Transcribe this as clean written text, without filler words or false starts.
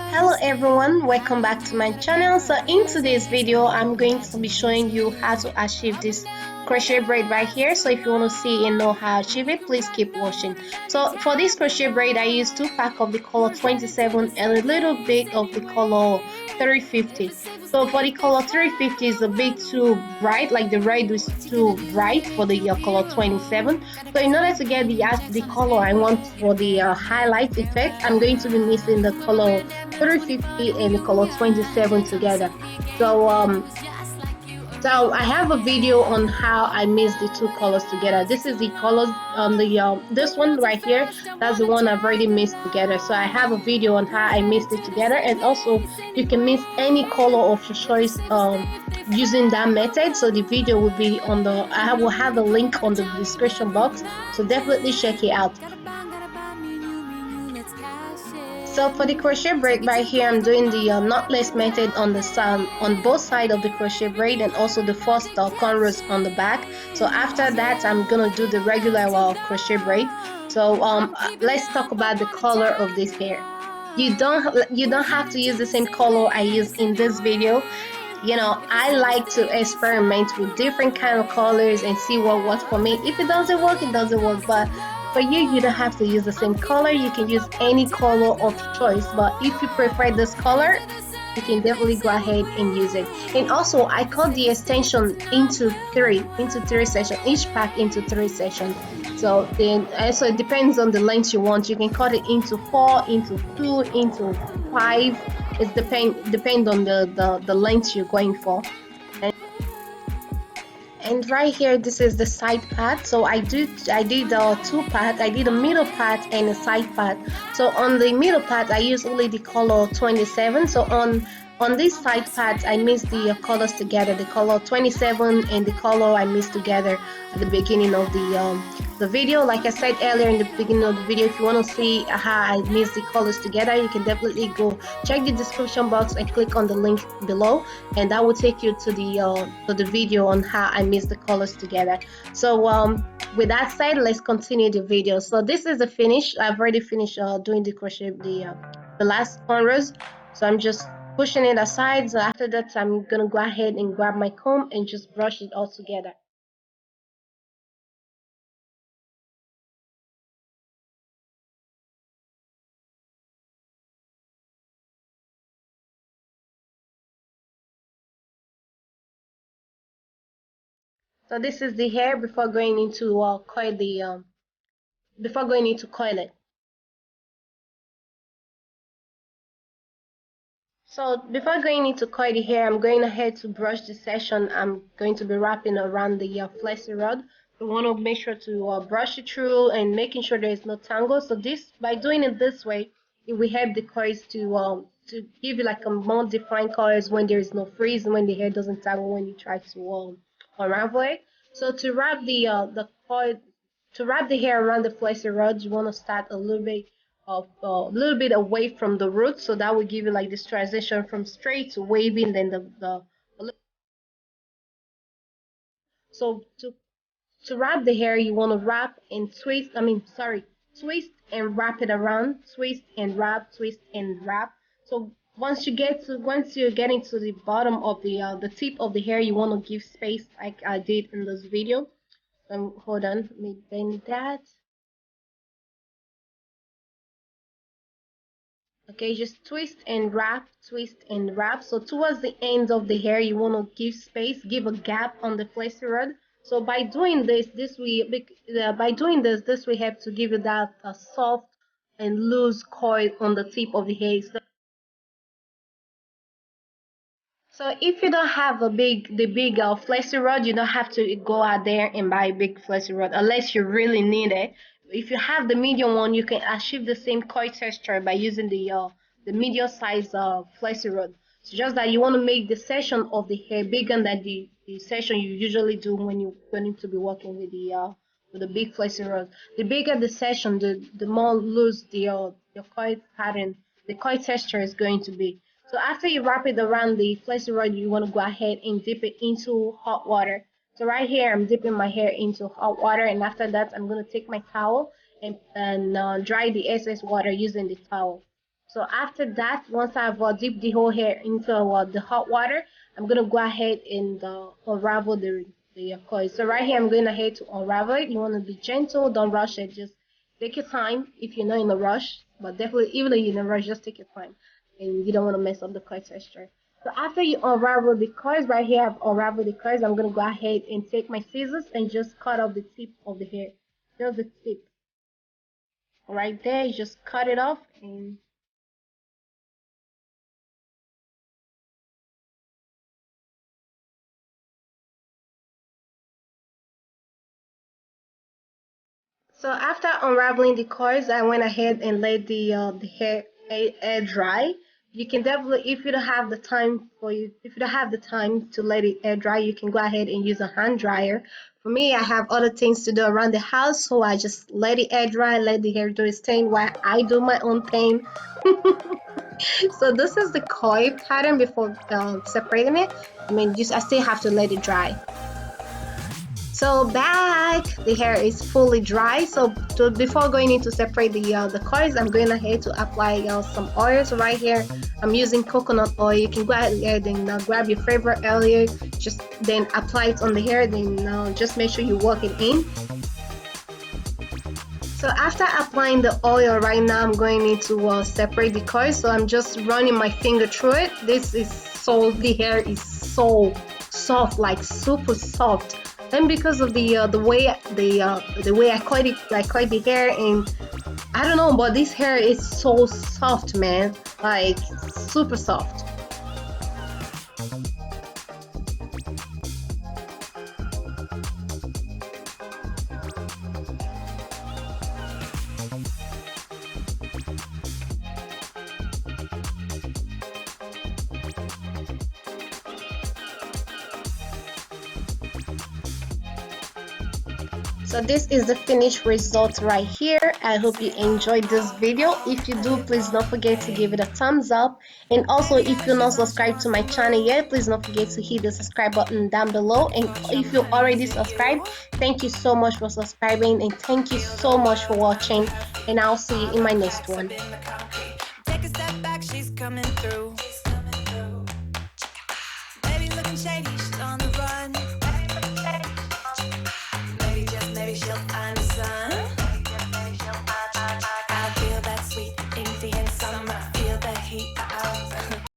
Hello everyone, welcome back to my channel. So in today's video I'm going to be showing you how to achieve this crochet braid right here. So if you want to see and know how to achieve it, please keep watching. So for this crochet braid I used 2 packs of the color 27 and a little bit of the color 350. So for the color 350 is a bit too bright, like the red is too bright for the color 27. So in order to get the color I want for the highlight effect, I'm going to be mixing the color 350 and the color 27 together. So I have a video on how I mix the two colors together. This is the colors on the this one right here. That's the one I've already mixed together. So I have a video on how I mixed it together, and also you can mix any color of your choice using that method. So the video will be on the I will have a link on the description box. So definitely check it out. So for the crochet braid right here, I'm doing the knotless method on the on both sides of the crochet braid, and also the first cornrows on the back. So after that, I'm gonna do the regular crochet braid. So let's talk about the color of this hair. You don't have to use the same color I use in this video. You know, I like to experiment with different kind of colors and see what works for me. If it doesn't work, it doesn't work. But for you don't have to use the same color. You can use any color of choice. But if you prefer this color, you can definitely go ahead and use it. And also I cut the extension into three sections, each pack into 3 sections. So then also it depends on the length you want. You can cut it into 4, into 2, into 5. It depend on the length you're going for. And right here, this is the side part. So I did 2 parts. I did a middle part and a side part. So on the middle part I use only the color 27. So on this side part I mix the colors together, the color 27 and the color I mix together at the beginning of the video. Like I said earlier in the beginning of the video, if you want to see how I mix the colors together, you can definitely go check the description box and click on the link below, and that will take you to the video on how I mix the colors together. So with that said, let's continue the video. So this is the finish. I've already finished doing the crochet, the last cornrows. So I'm just pushing it aside. So after that, I'm gonna go ahead and grab my comb and just brush it all together. So this is the hair before going into before going into coil it. So before going into coil the hair, I'm going ahead to brush the section I'm going to be wrapping around the flexi rod. We want to make sure to brush it through and making sure there is no tangle. So this, by doing it this way, it will help the coils to give you like a more defined coils when there is no freeze and when the hair doesn't tangle when you try to unravel it. So to wrap the coil, to wrap the hair around the flexi rod, you want to start a little bit of a little bit away from the root, so that will give you like this transition from straight to waving. Then so to wrap the hair, you want to wrap and twist. Twist and wrap it around. Twist and wrap. Twist and wrap. So once you're getting to the bottom of the tip of the hair, you want to give space like I did in this video. Hold on, let me bend that. Okay, just twist and wrap, twist and wrap. So towards the ends of the hair, you want to give space, give a gap on the flexi rod. So by doing this, this we have to give you that soft and loose coil on the tip of the hair. So if you don't have the big flexi rod, you don't have to go out there and buy a big flexi rod unless you really need it. If you have the medium one, you can achieve the same coil texture by using the medium size flexi rod. So just that you want to make the section of the hair bigger than the section you usually do when you're going to be working with the big flexi rod. The bigger the section, the more loose your coil pattern, the coil texture is going to be. So after you wrap it around the flexi rod, you want to go ahead and dip it into hot water. So right here, I'm dipping my hair into hot water, and after that, I'm going to take my towel and dry the excess water using the towel. So after that, once I've dipped the whole hair into the hot water, I'm gonna go ahead and unravel the coil. So right here, I'm going ahead to unravel it. You want to be gentle, don't rush it. Just take your time if you're not in a rush. But definitely, even though you're in a rush, just take your time, and you don't want to mess up the coil texture. So after you unravel the coils, right here I've unraveled the coils. I'm gonna go ahead and take my scissors and just cut off the tip of the hair, just the tip. Right there, you just cut it off and so after unraveling the coils, I went ahead and let the hair air dry. You can definitely, if you don't have the time if you don't have the time to let it air dry, you can go ahead and use a hand dryer. For me, I have other things to do around the house, so I just let it air dry, let the hair do its thing while I do my own thing. So this is the coil pattern before separating it. I mean, just I still have to let it dry. So back, the hair is fully dry. So before going in to separate the coils, I'm going ahead to apply some oils right here. I'm using coconut oil. You can go ahead and grab your favorite oil, just then apply it on the hair. Then just make sure you work it in. So after applying the oil right now, I'm going into separate the coils. So I'm just running my finger through it. The hair is so soft, like super soft. And because of the way I cut the hair, and I don't know, but this hair is so soft, man, like super soft. So this is the finished result right here. I hope you enjoyed this video. If you do, please don't forget to give it a thumbs up. And also, if you're not subscribed to my channel yet, please don't forget to hit the subscribe button down below. And if you already subscribed, thank you so much for subscribing, and thank you so much for watching. And I'll see you in my next one. Take a step back, she's coming through. Baby looking shady.